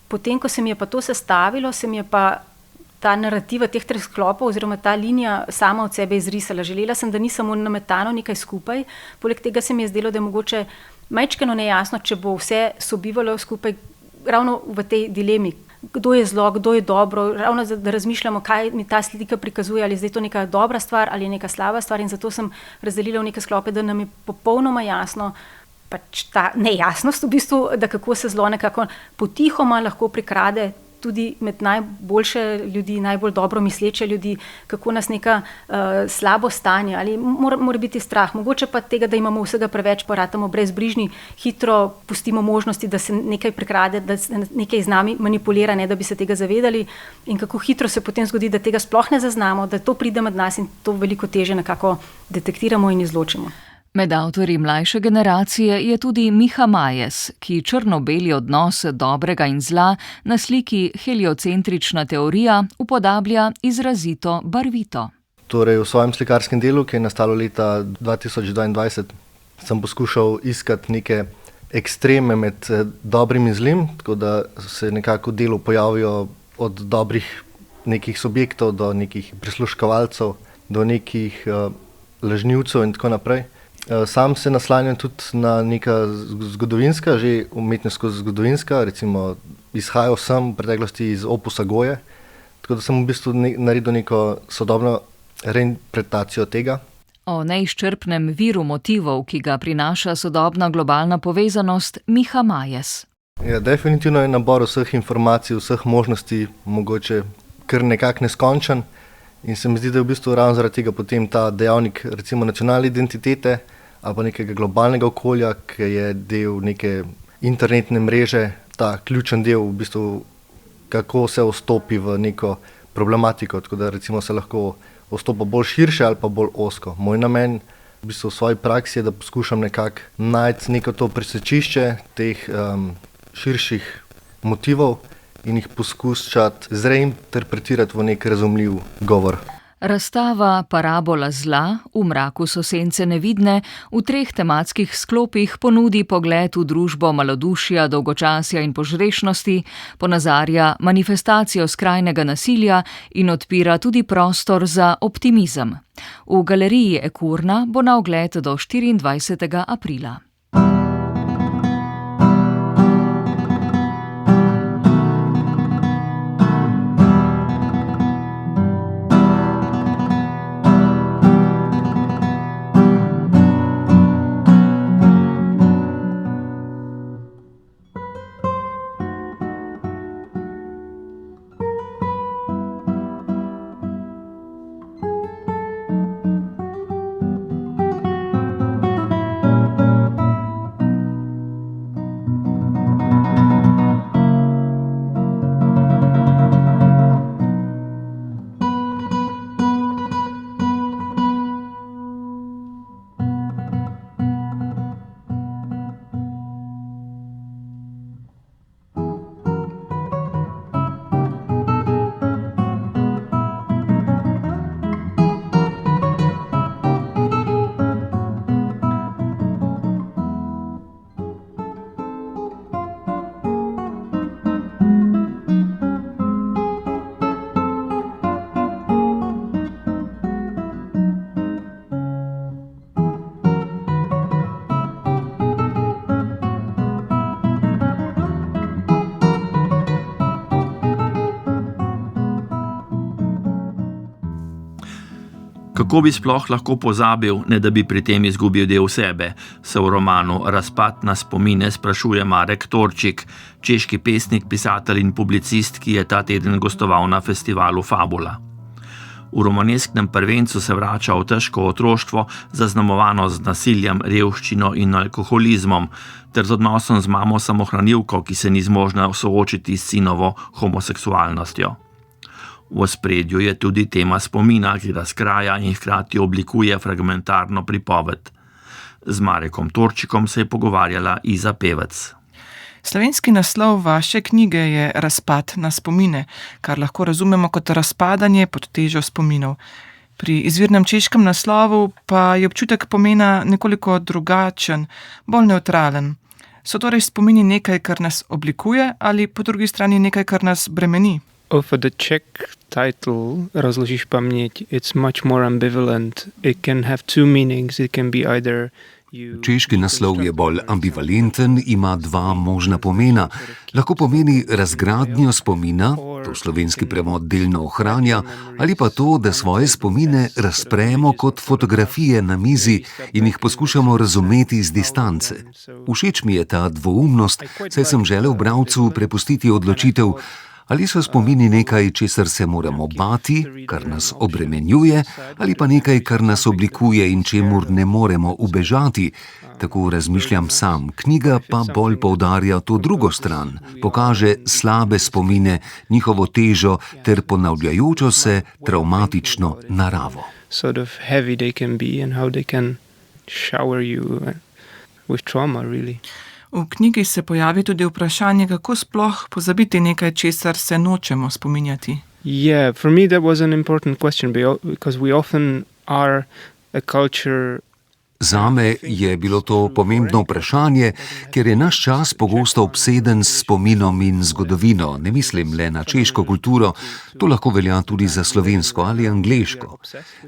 Potem, ko se mi je pa to sestavilo, se mi je pa ta narativa teh 3 sklopov oziroma ta linija sama od sebe izrisala. Želela sem, da ni samo nametano nekaj skupaj. Poleg tega se mi je zdelo, da je mogoče majčkeno nejasno, če bo vse sobivalo skupaj ravno v tej dilemi. Kdo je zlo, kdo je dobro, ravno da razmišljamo, kaj mi ta slika prikazuje, ali je zdaj to neka dobra stvar ali neka slaba stvar, in zato sem razdelila v neke sklope, da nam je popolnoma jasno, pač ta nejasnost v bistvu, da kako se zlo nekako potihoma lahko prikrade tudi med najboljše ljudi, najbolj dobro misleče ljudi, kako nas neka slabo stanje ali mora biti strah, mogoče pa tega, da imamo vsega preveč, pa ratamo brezbrižni, hitro pustimo možnosti, da se nekaj prikrade, da se nekaj z nami manipulira, ne da bi se tega zavedali, in kako hitro se potem zgodi, da tega sploh ne zaznamo, da to pride med nas in to veliko teže nekako detektiramo in izločimo. Med avtorji mlajše generacije je tudi Miha Majes, ki črno-beli odnos dobrega in zla na sliki Heliocentrična teorija upodablja izrazito barvito. Torej, v svojem slikarskem delu, ki je nastalo leta 2022, sem poskušal iskati neke ekstreme med dobrim in zlim, tako da se nekako v delu pojavijo od dobrih nekih subjektov do nekih prisluškovalcev, do nekih lažnivcev in tako naprej. Sam se naslanjam tudi na neka zgodovinska, že umetniško-zgodovinska, recimo izhajal sem v preteklosti iz opusa Goje, tako da sem v bistvu naredil neko sodobno reinterpretacijo tega. O neizčrpnem viru motivov, ki ga prinaša sodobna globalna povezanost, Miha Majes. Ja, definitivno je nabor vseh informacij, vseh možnosti mogoče kar nekako neskončen in se mi zdi, da je v bistvu ravno zaradi tega potem ta dejavnik recimo nacionalne identitete ali pa nekega globalnega okolja, ki je del neke internetne mreže, ta ključen del v bistvu, kako se vstopi v neko problematiko, tako da recimo se lahko vstopa bolj širše ali pa bolj ozko. Moj namen v bistvu v svoji praksi je, da poskušam nekako najti neko to presečišče teh širših motivov in jih poskušati zreinterpretirati v nek razumljiv govor. Razstava Parabola zla, v mraku so sence nevidne, v 3 tematskih sklopih ponudi pogled v družbo malodušja, dolgočasja in požrešnosti, ponazarja manifestacijo skrajnega nasilja in odpira tudi prostor za optimizem. V galeriji Ekurna bo na ogled do 24. aprila. Kako bi sploh lahko pozabil, ne da bi pri tem izgubil del sebe, se v romanu Razpad na spomine sprašuje Marek Torčik, češki pesnik, pisatelj in publicist, ki je ta teden gostoval na festivalu Fabula. V romanesknem prvencu se vrača v težko otroštvo, zaznamovano z nasiljem, revščino in alkoholizmom, ter z odnosom z mamo samohranilko, ki se ni zmožna soočiti s sinovo homoseksualnostjo. V ospredju je tudi tema spomina, ki razkraja in hkrati oblikuje fragmentarno pripoved. Z Marekom Torčikom se je pogovarjala Iza Pevec. Slovenski naslov vaše knjige je Razpad na spomine, kar lahko razumemo kot razpadanje pod težo spominov. Pri izvirnem češkem naslovu pa je občutek pomena nekoliko drugačen, bolj nevtralen. So torej spomini nekaj, kar nas oblikuje, ali po drugi strani nekaj, kar nas bremeni? For the Czech title, Rozložíš paměť, it's much more ambivalent. It can have two meanings. It can be either Češki naslov je bolj ambivalenten, ima 2 možna pomena. Lahko pomeni razgradnjo spomina, to slovenski prevod delno ohranja, ali pa to, da svoje spomine razpremo kot fotografije na mizi in jih poskušamo razumeti z distance. Všeč mi je ta dvoumnost, saj sem želel bralcu prepustiti odločitev, ali so spomini nekaj, česar se moramo bati, kar nas obremenjuje, ali pa nekaj, kar nas oblikuje in čemur ne moremo ubežati. Tako razmišljam sam. Knjiga pa bolj poudarja to drugo stran, pokaže slabe spomine, njihovo težo ter ponavljajočo se travmatično naravo. Sort of heavy they can be and how they can shower you with trauma, really. V knjigi se pojavi tudi vprašanje, kako sploh pozabiti nekaj, česar se nočemo spominjati. Yeah, for me that was an important question because we often are a culture. Zame je bilo to pomembno vprašanje, ker je naš čas pogosto obseden s spominom in zgodovino. Ne mislim le na češko kulturo, to lahko velja tudi za slovensko ali angleško.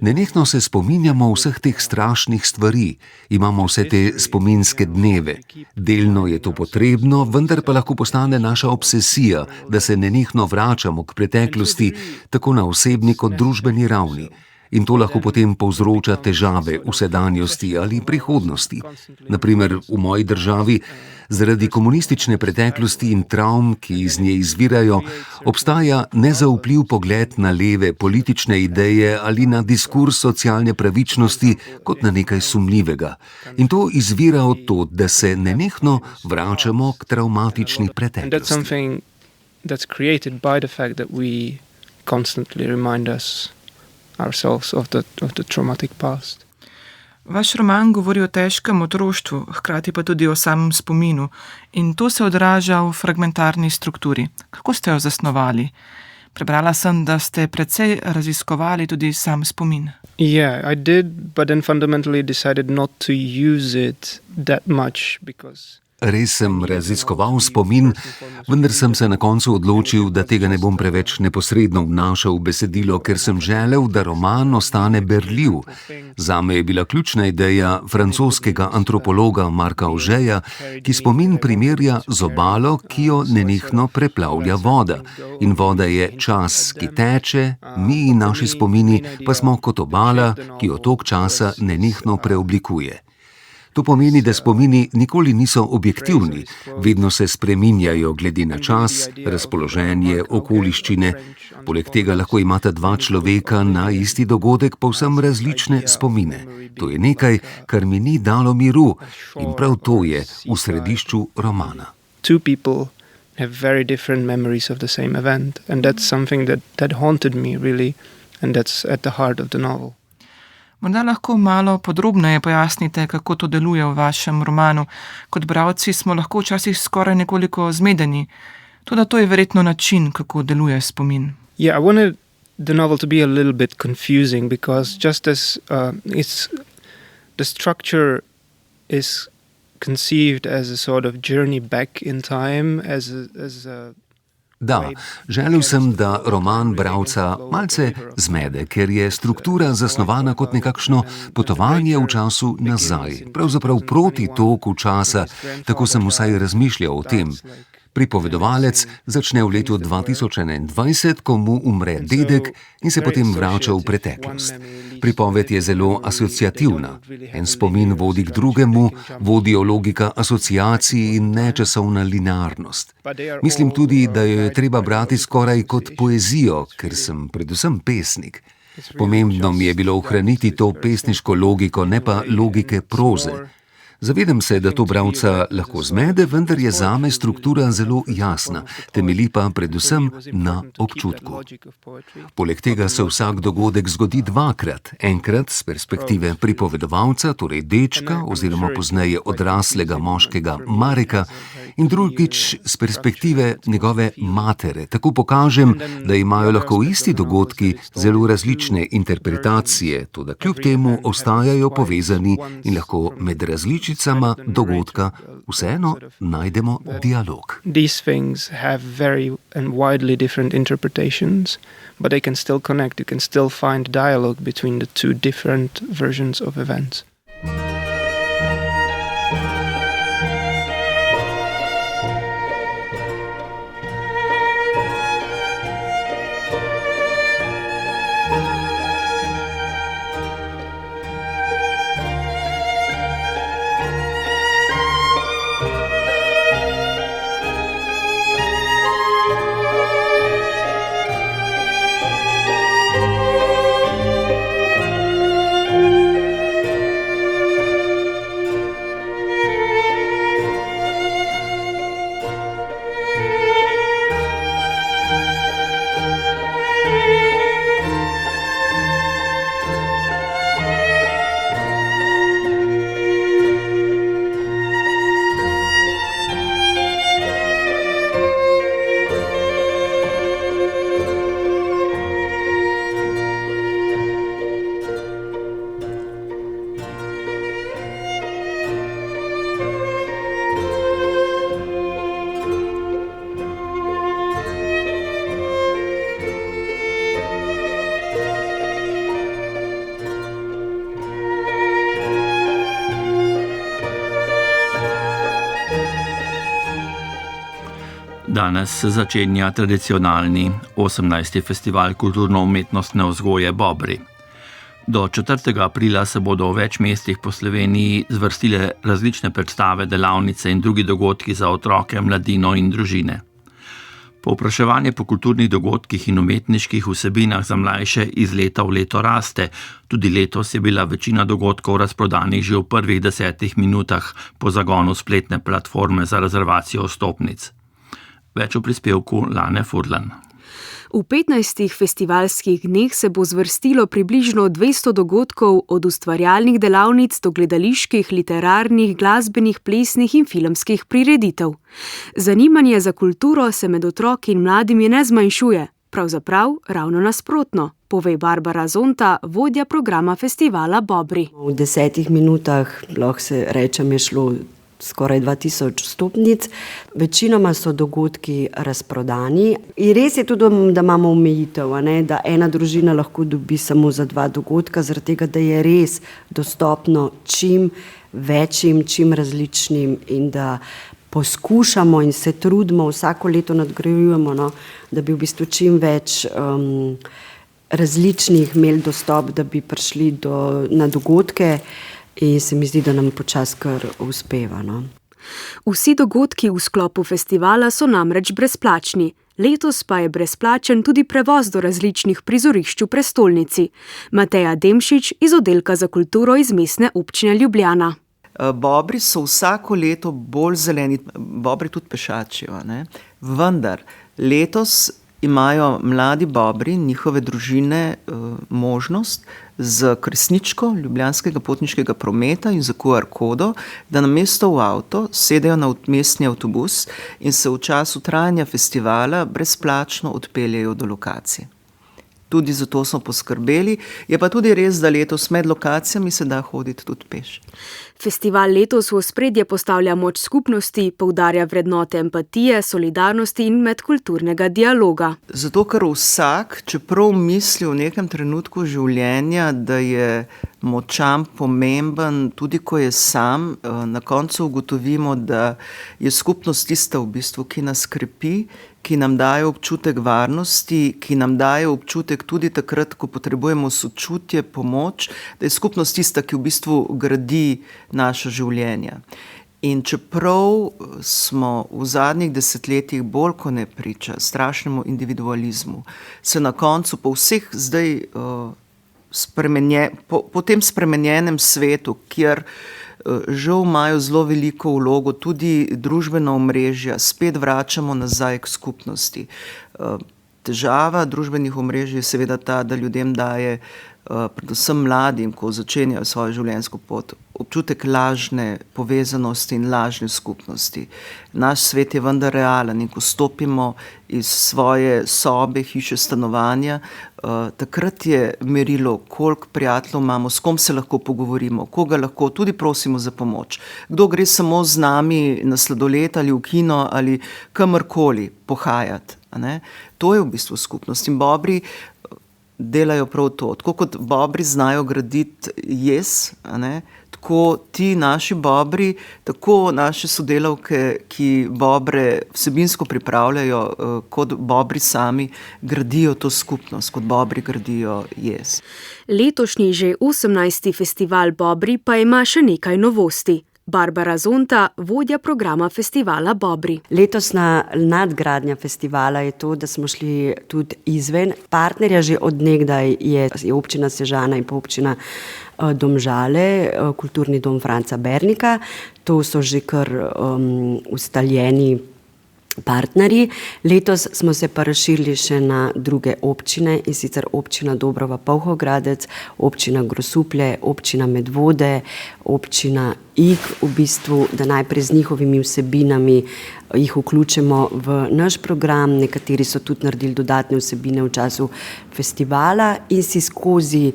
Nenehno se spominjamo vseh teh strašnih stvari, imamo vse te spominske dneve. Delno je to potrebno, vendar pa lahko postane naša obsesija, da se nenehno vračamo k preteklosti, tako na osebni kot družbeni ravni. In to lahko potem povzroča težave v sedanjosti ali prihodnosti. Naprimer, v moji državi, zaradi komunistične preteklosti in travm, ki iz nje izvirajo, obstaja nezaupljiv pogled na leve politične ideje ali na diskurs socialne pravičnosti kot na nekaj sumljivega. In to izvira od tod, da se nenehno vračamo k travmatični preteklosti. Ourselves of the traumatic past. Vaš roman govori o težkem otroštvu, hkrati pa tudi o samem spominu, in to se odraža v fragmentarni strukturi. Kako ste jo zasnovali? Prebrala sem, da ste precej raziskovali tudi sam spomin. Yeah, I did, but then fundamentally decided not to use it that much because Res sem raziskoval spomin, vendar sem se na koncu odločil, da tega ne bom preveč neposredno vnašal v besedilo, ker sem želel, da roman ostane berljiv. Zame je bila ključna ideja francoskega antropologa Marka Augeja, ki spomin primerja z obalo, ki jo nenehno preplavlja voda. In voda je čas, ki teče, mi in naši spomini pa smo kot obala, ki jo tok časa nenehno preoblikuje. To pomeni, da spomini nikoli niso objektivni, vedno se spreminjajo glede na čas, razpoloženje, okoliščine. Poleg tega lahko imata dva človeka na isti dogodek povsem različne spomine. To je nekaj, kar mi ni dalo miru, in prav to je v središču romana. Two people have very different memories of the same event, and that's something that haunted me really, and that's at the heart of the novel. Morda lahko malo podrobneje pojasnite, kako to deluje v vašem romanu. Kot bralci smo lahko včasih skoraj nekoliko zmedeni. Toda to je verjetno način, kako deluje spomin. Yeah, I wanted the novel to be a little bit confusing because just as the structure is conceived as a sort of journey back in time, as a Da, želel sem, da roman bralca malce zmede, ker je struktura zasnovana kot nekakšno potovanje v času nazaj, pravzaprav proti toku časa, tako sem vsaj razmišljal o tem. Pripovedovalec začne v letu 2021, ko mu umre dedek in se potem vrača v preteklost. Pripoved je zelo asociativna. En spomin vodi k drugemu, vodijo logika asociacij in ne časovna linearnost. Mislim tudi, da jo je treba brati skoraj kot poezijo, ker sem predvsem pesnik. Pomembno mi je bilo ohraniti to pesniško logiko, ne pa logike proze. Zavedam se, da to bralca lahko zmede, vendar je zame struktura zelo jasna, temelji pa predvsem na občutku. Poleg tega se vsak dogodek zgodi dvakrat. Enkrat z perspektive pripovedovalca, torej dečka oziroma pozneje odraslega moškega Mareka, in drugič z perspektive njegove matere. Tako pokažem, da imajo lahko isti dogodki zelo različne interpretacije, toda kljub temu ostajajo povezani in lahko med različicama dogodka vseeno najdemo dialog. These things have very and widely different interpretations, but they can still connect. You can still find dialogue between the two different versions of events. Danes se začenja tradicionalni 18. festival kulturno-umetnostne vzgoje Bobri. Do 4. aprila se bodo v več mestih po Sloveniji zvrstile različne predstave, delavnice in drugi dogodki za otroke, mladino in družine. Povpraševanje po kulturnih dogodkih in umetniških vsebinah za mlajše iz leta v leto raste. Tudi letos je bila večina dogodkov razprodanih že v prvih 10 minutah po zagonu spletne platforme za rezervacijo vstopnic. Več v prispevku Lane Furlan. V 15 festivalskih dneh se bo zvrstilo približno 200 dogodkov, od ustvarjalnih delavnic do gledaliških, literarnih, glasbenih, plesnih in filmskih prireditev. Zanimanje za kulturo se med otroki in mladimi ne zmanjšuje, pravzaprav ravno nasprotno, pove Barbara Zonta, vodja programa festivala Bobri. V 10 minutah, lahko se rečem, je šlo skoraj 2000 vstopnic. Večinoma so dogodki razprodani. In res je tudi, da imamo omejitev, da ena družina lahko dobi samo za 2 dogodka, zaradi tega, da je res dostopno čim večjim, čim različnim in da poskušamo in se trudimo, vsako leto nadgrajujemo, da bi v bistvu čim več različnih imeli dostop, da bi prišli na dogodke. In se mi zdi, da nam počasi kar uspeva. Vsi dogodki v sklopu festivala so namreč brezplačni. Letos pa je brezplačen tudi prevoz do različnih prizorišč v prestolnici. Mateja Demšič iz oddelka za kulturo iz Mestne občine Ljubljana. Bobri so vsako leto bolj zeleni, bobri tudi pešačijo, vendar letos imajo mladi bobri, njihove družine, možnost z kresničko Ljubljanskega potniškega prometa in za QR kodo, da namesto v avto sedejo na mestni avtobus in se v času trajanja festivala brezplačno odpeljejo do lokacij. Tudi zato smo poskrbeli, je pa tudi res, da letos med lokacijami se da hoditi tudi peš. Festival letos v ospredje postavlja moč skupnosti, poudarja vrednote empatije, solidarnosti in medkulturnega dialoga. Zato, ker vsak, čeprav misli v nekem trenutku življenja, da je močan, pomemben, tudi ko je sam, na koncu ugotovimo, da je skupnost tista v bistvu, ki nas krepi, ki nam daje občutek varnosti, ki nam daje občutek tudi takrat, ko potrebujemo sočutje, pomoč, da je skupnost tista, ki v bistvu gradi naša življenja. In čeprav smo v zadnjih desetletjih bolj ko ne priča strašnemu individualizmu, se na koncu po vseh zdaj po tem spremenjenem svetu, kjer žal imajo zelo veliko vlogo tudi družbena omrežja, spet vračamo nazaj k skupnosti. Težava družbenih omrežij je seveda ta, da ljudem daje, predvsem mladim, ko začenjajo svojo življenjsko pot, občutek lažne povezanosti in lažne skupnosti. Naš svet je vendar realen in ko stopimo iz svoje sobe, hiše, stanovanja, takrat je merilo, koliko prijateljev imamo, s kom se lahko pogovorimo, koga lahko tudi prosimo za pomoč. Kdo gre samo z nami na sladoled ali v kino ali kamorkoli pohajati. To je v bistvu skupnost in Bobri delajo prav to. Tako kot Bobri znajo graditi jez, tako ti naši Bobri, tako naše sodelavke, ki Bobre vsebinsko pripravljajo, kot Bobri sami gradijo to skupnost, kot Bobri gradijo jez. Letošnji že 18. festival Bobri pa ima še nekaj novosti. Barbara Zonta, vodja programa festivala Bobri. Letosna nadgradnja festivala je to, da smo šli tudi izven. Partnerja že od nekdaj je občina Sežana in pa občina Domžale, kulturni dom Franca Bernika. To so že kar ustaljeni partnerji. Letos smo se pa razširili še na druge občine, in sicer občina Dobrova Polhogradec, občina Grosuplje, občina Medvode, občina Ig, v bistvu, da najprej z njihovimi vsebinami jih vključimo v naš program. Nekateri so tudi naredili dodatne vsebine v času festivala in si skozi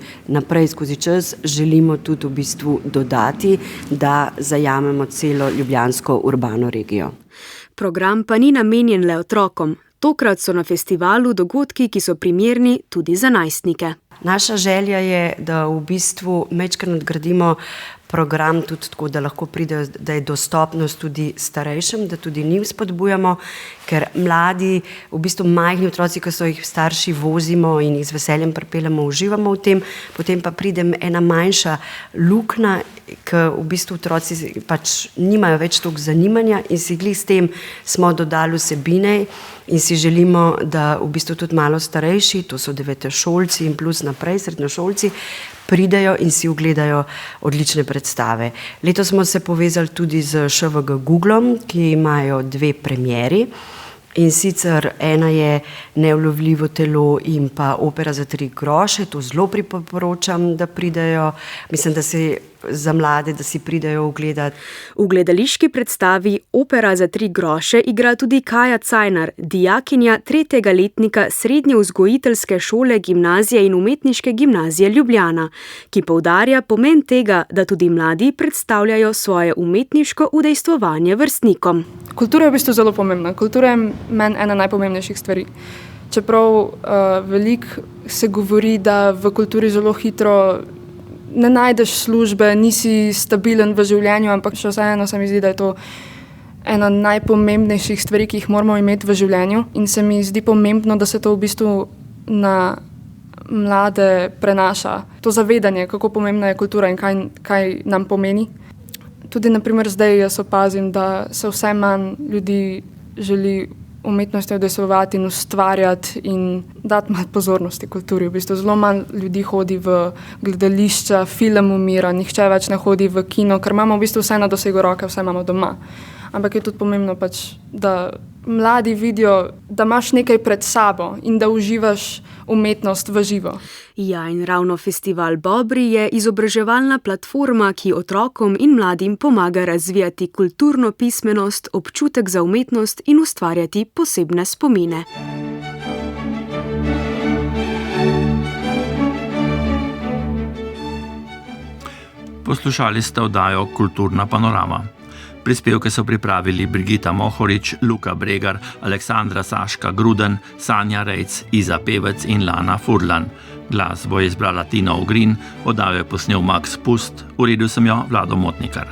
čas želimo tudi v bistvu dodati, da zajamemo celo ljubljansko urbano regijo. Program pa ni namenjen le otrokom. Tokrat so na festivalu dogodki, ki so primerni tudi za najstnike. Naša želja je, da v bistvu majčkeno nadgradimo program tudi tako, da lahko pridejo, da je dostopnost tudi starejšim, da tudi njim spodbujamo, ker mladi, v bistvu majhni otroci, ki so jih starši vozimo in jih z veseljem pripeljemo, uživamo v tem, potem pa pride ena manjša luknja, ki v bistvu otroci pač nimajo več toliko zanimanja in si glih s tem smo dodali vsebine in si želimo, da v bistvu tudi malo starejši, to so devetošolci in plus naprej, srednjošolci, pridejo in si ogledajo odlične predstave. Letos smo se povezali tudi z ŠVG Googlom, ki imajo 2 premieri. In sicer ena je Neulovljivo telo in pa Opera za 3 groše, to zelo priporočam, da pridejo, mislim, da se za mlade, da si pridejo ogledati. V gledališki predstavi Opera za 3 groše igra tudi Kaja Cajnar, dijakinja 3. letnika Srednje vzgojiteljske šole Gimnazije in umetniške gimnazije Ljubljana, ki poudarja pomen tega, da tudi mladi predstavljajo svoje umetniško udejstvovanje vrstnikom. Kultura je v bistvu zelo pomembna. Kultura je meni ena najpomembnejših stvari. Čeprav veliko se govori, da v kulturi zelo hitro ne najdeš službe, nisi stabilen v življenju, ampak še vseeno se mi zdi, da je to ena najpomembnejših stvari, ki jih moramo imeti v življenju. In se mi zdi pomembno, da se to v bistvu na mlade prenaša. To zavedanje, kako pomembna je kultura in kaj nam pomeni. Tudi, naprimer, zdaj jaz opazim, da se vse manj ljudi želi umetnostjo udejstvovati in ustvarjati in dati malo pozornosti kulturi. V bistvu zelo manj ljudi hodi v gledališča, film umira, nihče več ne hodi v kino, ker imamo v bistvu vse na dosegu roke, vse imamo doma. Ampak je tudi pomembno pač, da mladi vidijo, da imaš nekaj pred sabo in da uživaš umetnost v živo. Ja, in ravno Festival Bobri je izobraževalna platforma, ki otrokom in mladim pomaga razvijati kulturno pismenost, občutek za umetnost in ustvarjati posebne spomine. Poslušali ste oddajo Kulturna panorama. Prispevke so pripravili Brigita Mohorič, Luka Bregar, Aleksandra Saška Gruden, Sanja Rejc, Iza Pevec in Lana Furlan. Glas bo izbrala Tina Ogrin, oddajo je posnel Max Pust, uredil sem jo Vlado Motnikar.